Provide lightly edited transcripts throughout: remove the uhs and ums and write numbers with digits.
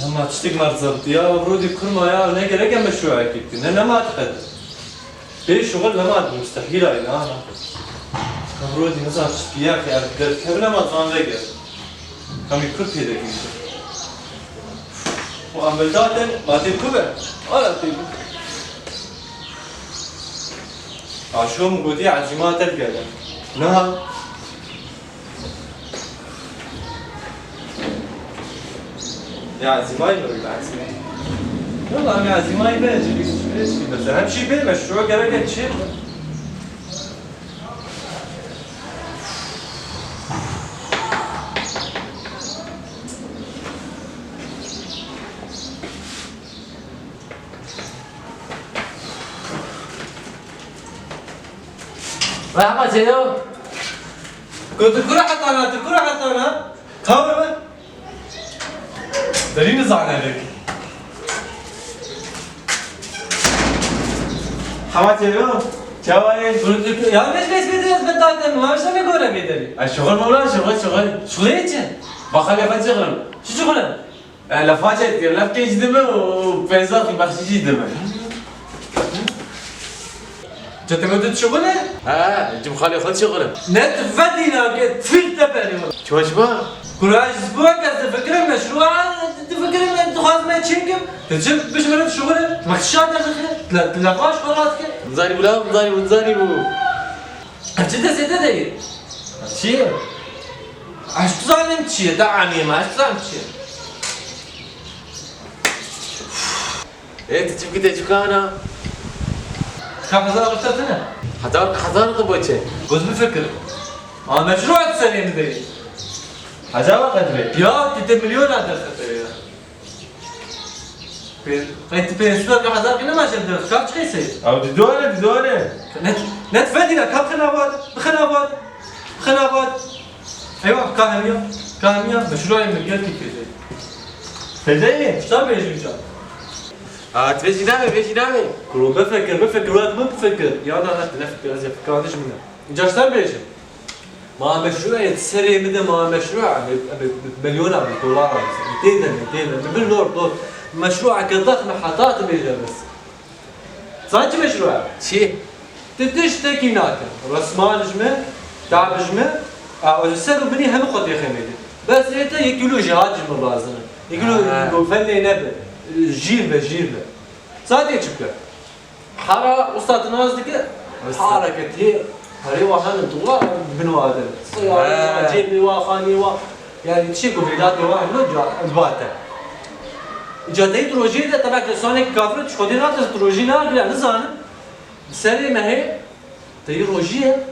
لما تشتك ما تزبط يا برودي كل ما يا انا قال لك مشروع اكيد انا ما اعتقد ليش شغل ما مستحيل انا برودي نزار تشتكي يا اخي قبل ما تزان لقى كم يكون في ذاك وعملتات ما تبكبه ولا تبكبه عشو مقودي عزيمات القلم نعم يا عزيماي ولا عزيماي والله يا عزيماي باجي بس اهم شيء بالمشروع قالك تشيل Rahmat Seyo. تذكر حتى انا كامل دليل زعل عليك حماتي اليوم شواي Ya ne bedeliyoruz ben zaten maaşla mı göre bedeli? الشغل مولا شغل Şunu için. بخلي فتشغل Şu şunu. لفاجأت لف كيج دمه وبيزاقي بخشيجي دمه جت مدة شغله؟ Ha, cim khali khal şغله. Ne تفدينا تفيد تبعني شو شباب؟ كل اسبوع كذا تفكر مشروع تفكر انت خلاص ما تشنكم تجيب باش مرات شغله ما تشاد لا تلقاش خلاص كده Mzani bu lan, mzani bu. جدا زيادة داير شيء عش ظالم شيء دعني ما عش ظالم شيء انت تشوف كده شكانا. كم هزار قصتنا حضار قبوتشي. بس بفكر مشروع تسليم ذي عجبك قدري يا 3 مليون هذا انت بينسلك هزار كنا ما شفت كم تخيسي او ديدوانه نتفادينا كم خنابات ايوه كاهمية مشروع مليون كيف تدري اشتغل بيجي ان شاء الله تفيجي نامي. كلو بفكر وقت ما بفكر يا لا نفكر ازي فكرتش منه جاشتر بيجي ما مشروع يتسري مدى ما مشروع بمليون دولار 200 بالدولار مشروعك ضخم حطات بيجي بس صار مشروع شي؟ تشتكي ناكل رسمان جمع تعب جمع السر بني هم خد يا خميدي بس انت يقولوا جهاد جمع لازم يقولوا فني نبل جيل صادق شكله حارة أستاذ ناس دكة حارة كتير هري واحد دولار بنو هذا سيارة جيبي واخاني يعني تشيكو فيداتي واحد لو جباته جاتي تروجي ده طبعا كسانك كافر تشودي ناس تروجي ناس لا نزان سري ما هي تي روجيه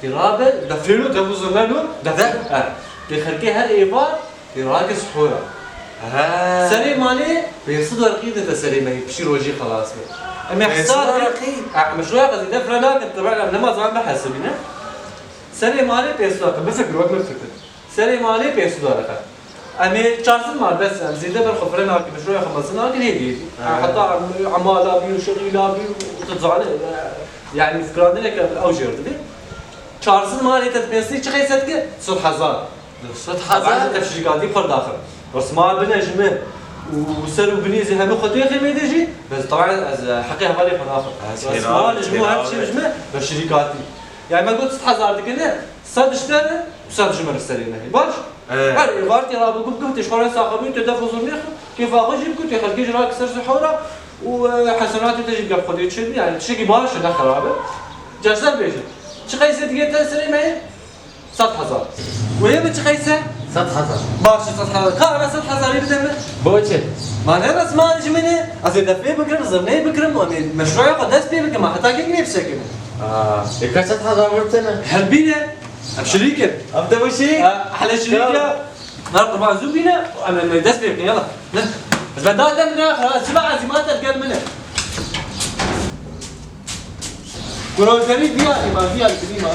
ترابل دفلو دفوزنانو دفع تخلكي هر ايفار تراكس حوره سري مالي بيصد ورقيده سري ما هي بشي روجي خلاص اما حساب مشروع قصدي دفع لا تبع لما زمان بحسبنا سري مالي بيصد بفكر وقت بفكر سري مالي بيصد ورقه أمي شارسن مال بس زيدا بالخبرة ناكل مشروع خلصنا ناكل هيدي حتى عمالة بي وشغيلة بي وتتزعل يعني فكرنا لك الأوجر تدي شارسن مال تتبيسي شخي صدق صوت حزار صوت حزار تشريكاتي فرد آخر بس مال بنا جمع وسر وبني زي هم خطية خي ما يدري بس طبعا حقيقة بالي فرد آخر بس مال جمع هم شيء جمع بشريكاتي يعني ما قلت صوت حزار دكنا صد اشتري وصد جمع السرينا هي باش هل إغارتي رابط قبل تشخرين ساقبين تدفظ النخ كيف أخذ كنت يخلقي جراك سرس حورة وحسنات تجيب قبل خديت شدني يعني تشكي باش داخل رابط جالسة بيجي شخيسة تجيت تسري معي 6000 وهي بتشخيسة 6000 باش 6000 كارما 6000 يبدأ بوتشي. ما أنا بس ما نجي مني أزيد دفي بكرم زمني بكرم مشروعي قداس بي بكرم حتى كيف نفسك إيش 6000 مرتنا؟ هالبينا شريكة أبدأ وشي؟ أحلى شريكة نار طبعا زوبينا أنا ندس بيك يلا بس بدأت من آخر سبع عزيمات القلب منه ولو تريد فيها ما فيها الكريمة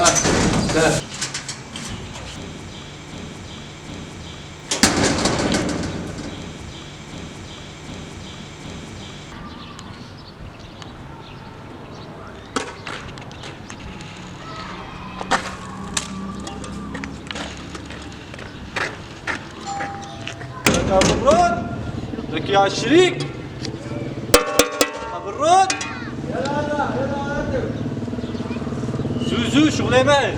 ابو الرد لك يا الشريك ابو الرد يلا زوزو شغله معي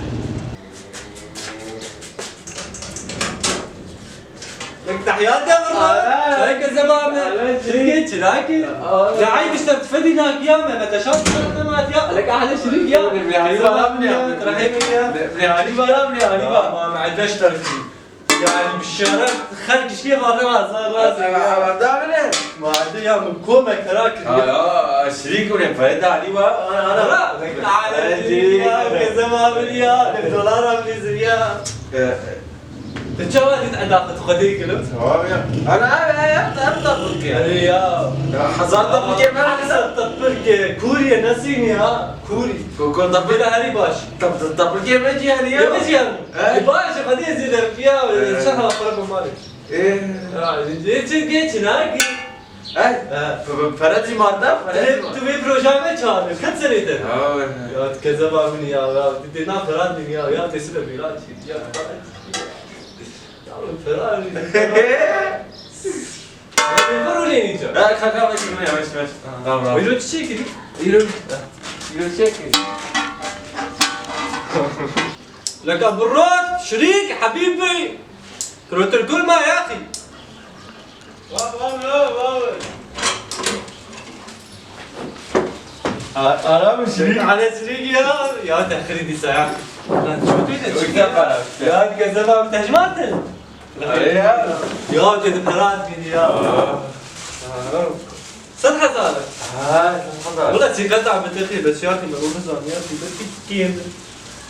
لك تحياتي يا ابو الرد هيك الزمان شريك شراكي يا عيب اشترت فدي هناك ياما ما تشوف لك احلى شريك يا ابن علي ترحيب يا ابن علي ما عندناش ترتيب يعني بالشارع خلق شيء ما صار راسي ما عندي يا من كومك تراك شريك ولا فايدة علي انا تعال يا زمان يا دولار امريكا تشوفت عندك تخدي كيلو انا ابطل يا حضرت بكي ما حسبت تطبيق كوريا نسيني ها كوري كنت بلا هري باش طب بكي ما جي يعني يا بيجي باش خدي زيد فيها شهر فرق مالك ايه جيت هناك فرزي ماردا تو في بروجرام چهار خد سریته یاد که زبان منی یا دینا فراد منی یا تسلا میلاد یا فراد فرو لینجا خاكا ماشي ويلو تشيكي يلو شكل لك ابو الرد شريك حبيبي كروت الكل ما يا اخي انا مش شريك على شريك يا تاخري دي ساعه لا شو تريد يا كذا بتهجمات يا جد فراد مني يا صدق صارت والله سيكلت عم بتخي بس يا اخي ما هو بزان يا اخي بس كين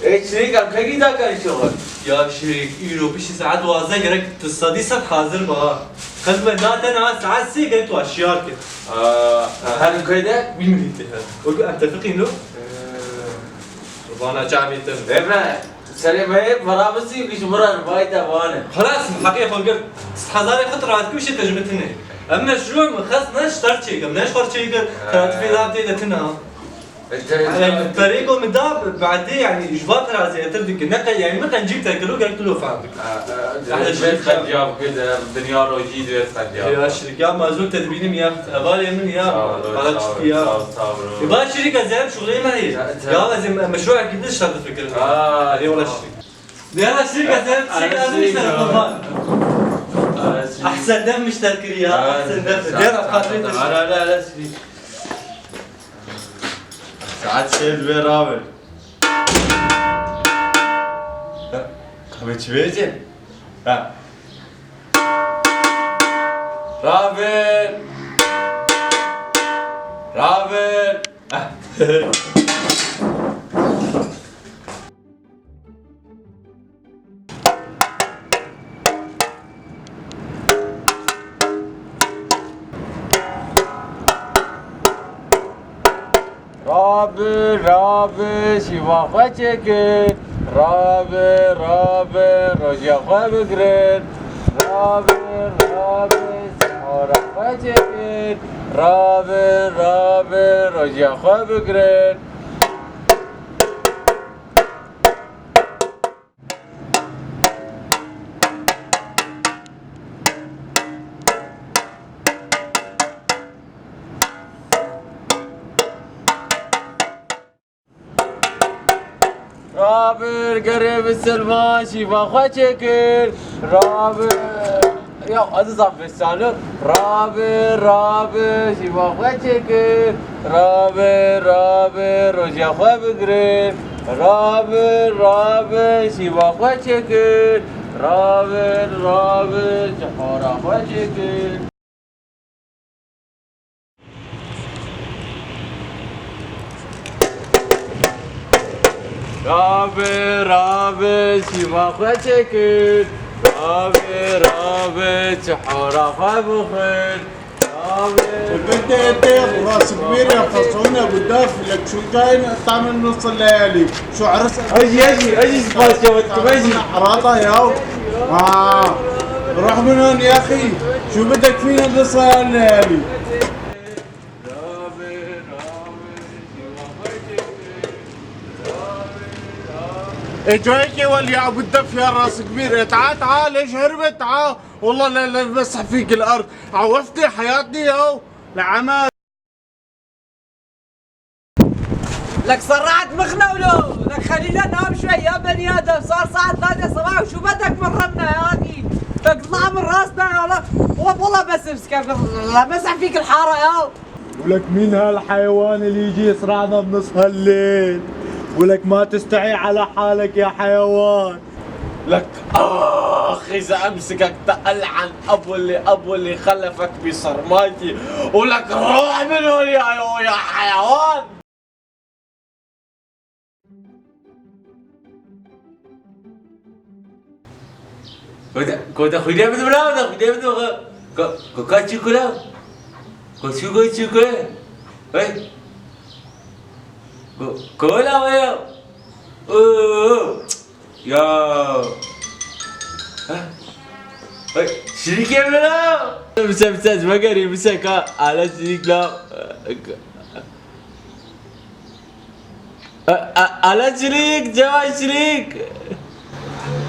ايه شريك عم كاي دا كان شغل يا شريك يورو بشي ساعات وازا قرك تصدي صد حاضر بها خدمة ناتنا ساعات سي قلت واشيار كده هل كده مين مريته هذا؟ وقل متفقين له؟ ربانا جامي تم ابنا سليم هي مرابسي وكيش مرة بايتا وانا خلاص حقيقة قلت حضاري خطر عاد كل شيء تجربتنا اما مشروع مخص اشترت شيء قبل اشترت شيء قلت في ذا بديت تنها الطريقة مداب بعدين يعني اجبار راسي تردك نقل يعني ما كان جبت كيلو قلت له فهمك احلى شيء خدياب كده الدنيا رو جديد خدياب يا شركة ما زلت تدبيني يا ابالي من يا على يا يبغى شركة زين شغلي ما هي يا لازم مشروع جديد اشتغلت فكرة هذه ولا شركة يلا شركة زين شركة احسن دم مشترك يا احسن دم جرب خاطرين لا شريك ساعات شيل برامج خمس بيجن رابر رابر شیوا خواه چکن رابر روژیا خواه بگرن رابر سهارا خواه چکن رابر روژیا خواه بگرن رابر قريب السلمان شيفا خواه چکن رابر يا عزيز عبد السالم رابر شيفا خواه چکن رابر روژیا خواه بگرن رابر شيفا خواه چکن رابر چهارا خواه چکن رابر شیوا خواه چکن رابر چهارا خواه بخور بدي اديك راس كبير يا خصونا قداف لك شو جاي تعمل نص الليالي شو عرس اجي سباس جوتكم اجي عراطة يا روح من هون يا اخي شو بدك فينا نص الليالي اجايك يا ولي ابو الدف يا راس كبير تعال ايش هربت تعال والله لا بمسح فيك الارض، عوفتي حياتي يا لعمل. لك صرعت مخنا ولو لك خلينا ننام شوي يا بني ادم، صار الساعة 3 الصباح وشو بدك من ربنا يا اخي؟ لك اطلع من راسنا والله بس امسكك لا مسح فيك الحارة يا. ولك مين هالحيوان اللي يجي يصرعنا بنص هالليل؟ ولك ما تستعي على حالك يا حيوان. لك اذا امسكك تألعن ابو اللي خلفك بصرماتي، ولك روح من هون يا حيوان. كنت اخويا بدو بلا اخويا بدو كاتشي كلا كاتشي كلا اي كلا ويا يا شريك يا بلا مسا بقري مسا على شريك لا على شريك جوا شريك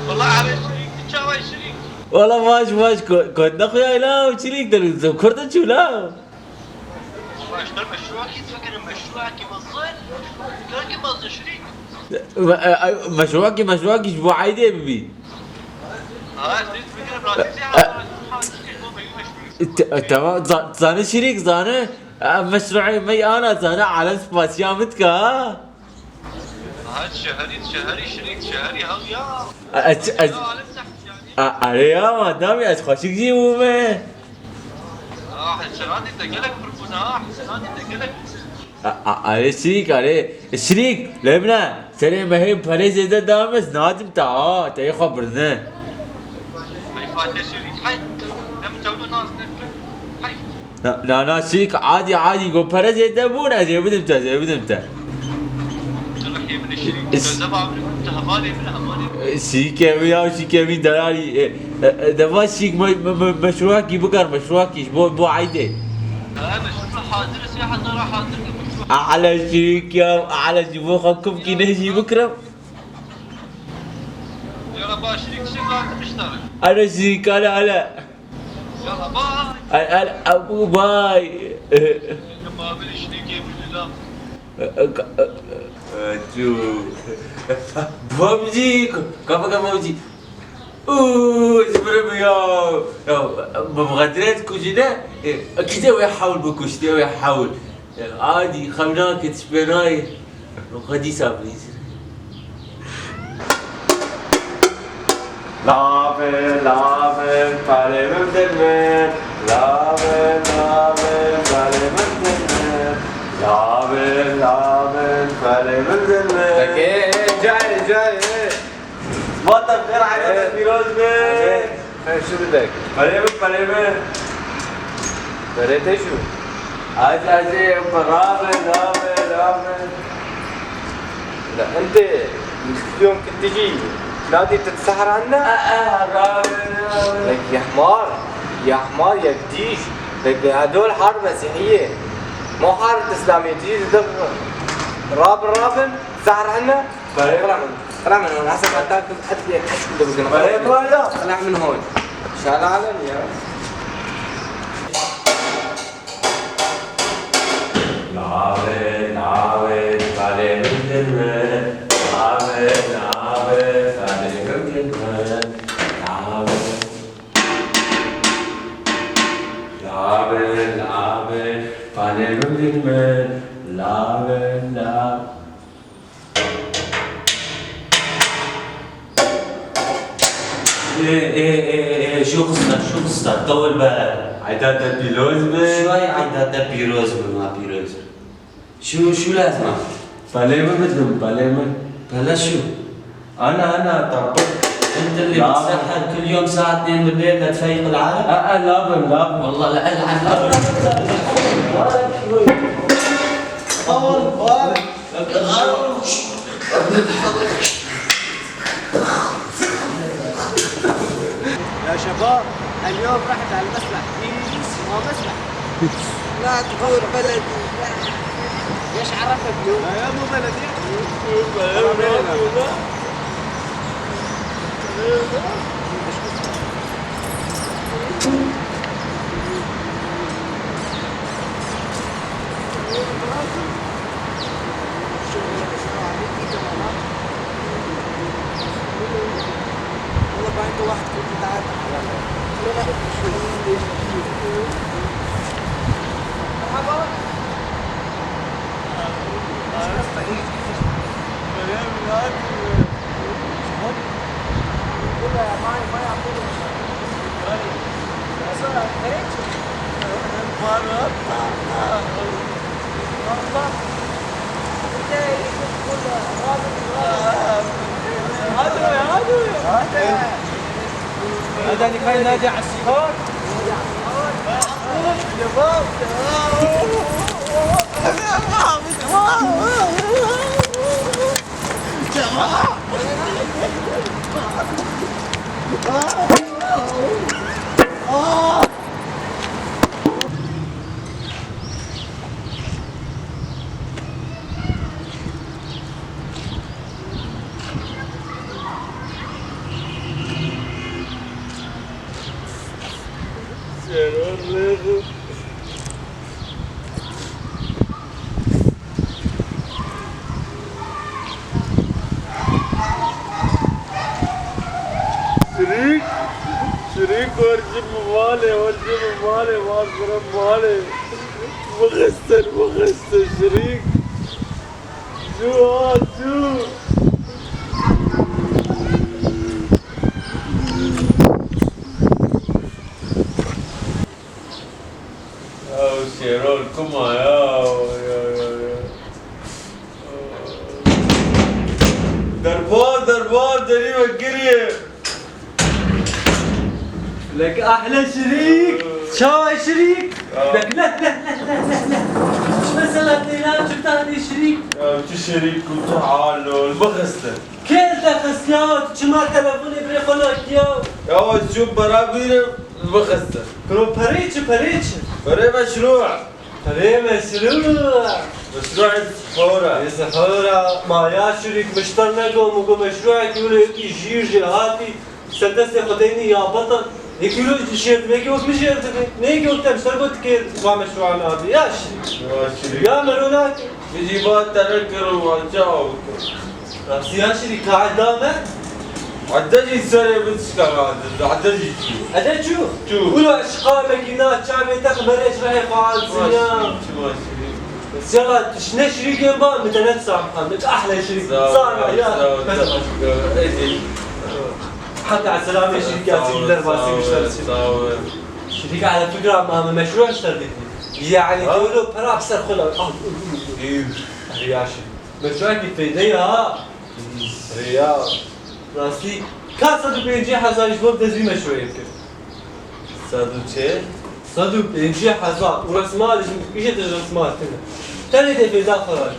والله على شريك تشاوي شريك والله ماش كنت اخويا لا شريك ذكرت شو لا والله اشتغل مشروعك تفكر مشروعك بالظل فكرك بالظل شريك مشروعك شبو عايدة ببي تريد فكرة براسي تمام زانه شريك زانه مشروعي مي انا زانه على سباسيامتك ها هاد شهري شريك شهري هاو يا أريا ما دامي أشخاصك جيبومه حسناتي تقلك بربنا حسناتي تقلك أري شريك لبنا سري مهي بفري زيادة دامس نادم تا تاي خبرنا هاي فاتح شريك هاي لم تولوا ناس هاي لا شريك عادي قول فري زيادة بونا زي بدمتا تلقي من الشريك زبا من هبالي من هبالي شيكامي دلالي دفا شيك مشروعك بقر مشروعك بو عايدة مشروع حاضر سياحة ترى حاضر على شريك يا على جبوخكم كي نهجي بكرم يلا با شريك شغلات مشترك انا شريك انا يلا باي انا ابو باي لما بلي شريك يقول بابجي كم بابجي اسمرم يا بمغادرات كوجينا كده ويحاول بكوشتي ويحاول عادي خمناك تشبيناي وقدي سابريز لابن بالي ممدن لابن بالي ممدن لابن بالي ممدن جاي بطل خير على فيروز بيه شو بدك؟ بالي بريت شو؟ اجي رابن لا انت اليوم كنت تجي نادي تتسحر عنا؟ رابن لك يا حمار يا قديش لك هدول حرب مسيحية مو حرب اسلامية تجي تدق رابن تسحر عنا؟ طلع من هون حسب ما تاكل حد يحس طلع من هون شال علم يا لابن بالي ممدن ايه شو قصتك طول بالك عداد البيروز شو هاي عداد بيروز ما بيروز؟ شو لازمه؟ باليمة بلا شو؟ انا طربت انت اللي بتسحر كل يوم الساعة 2 بالليل لتفيق العالم؟ لابن والله لا العن يا شباب اليوم رحت على المسبح ما مسبح لا تقول بلدي ايش عرفك اليوم؟ يا مو بلدي واحد كنت تعال مرحبا هذا اللي كان نادي على السيهار شريك ورجب مالي واصرف مالي مغسل شريك شو شيرون كما يا دربار دري وقريه لك احلى شريك شاي شريك لك لا مش مثلا لا شفت هذه شريك شو شريك وتعالوا البغسل كيف خسيات شما تلفوني بريخولك يا شو برابير البغسل كرو بريتش بري مشروع مشروع السحورة ما يا شريك مشترنا قوم مشروعك يقولوا يجي جيجي هاتي سدس خديني يا بطل يقولوا شيرت بيجي وقت مش شيرت نيجي قلت مشترك قلت كير ما مشروعنا هذا يا شريك يا مرونات يجي بات تنكر وجاوب راسي يا شريك قاعد دامك عدجي سري بتشكر عدجي هذا شو قولوا اشقاء ماكينات شعبي تخبر ايش راح يفعل سنة بس يلا شنو شريك ينبان متنفس عم محمد احلى شريك صار يا حتى على السلامة شريك يا سيدي درباسي مشترك شريك على فكرة ما مشروع اشتركتني يعني تقولوا برا بسر خلا رياشي مشروعك في ها رياض راسي كان صدق بينجي حزار جواب دزي مشروع يمكن صدق بينجي حزار ورسمال ايش تجي رسمال كذا تاني ده في داخل